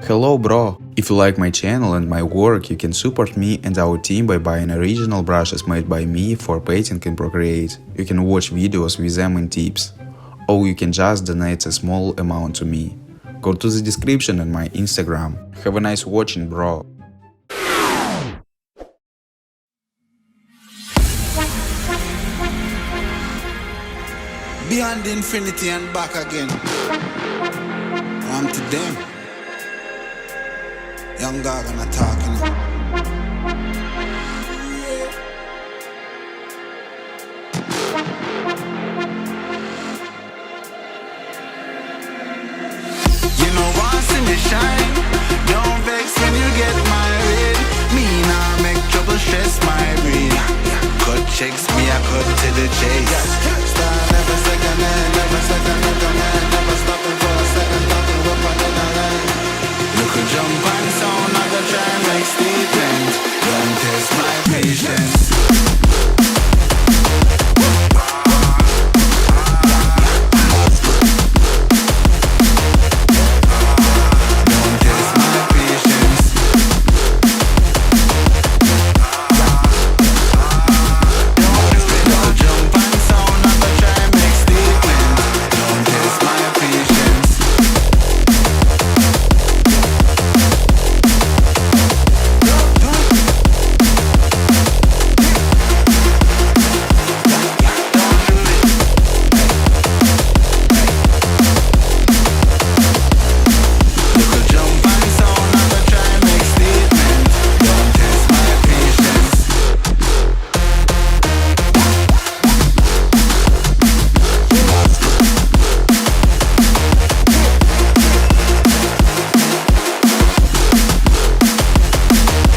Hello bro! If you like my channel and my work, you can support me and our team by buying original brushes made by me for painting in Procreate. You can watch videos with them and tips. Or you can just donate a small amount to me. Go to the description and my Instagram. Have a nice watching, bro! Beyond infinity and back again. To them. Young dog and talking. You know once in the shine, don't vex when you get married. Me nah make trouble stress my brain. Cut checks, me I cut to the chase. Star never second hand, never second.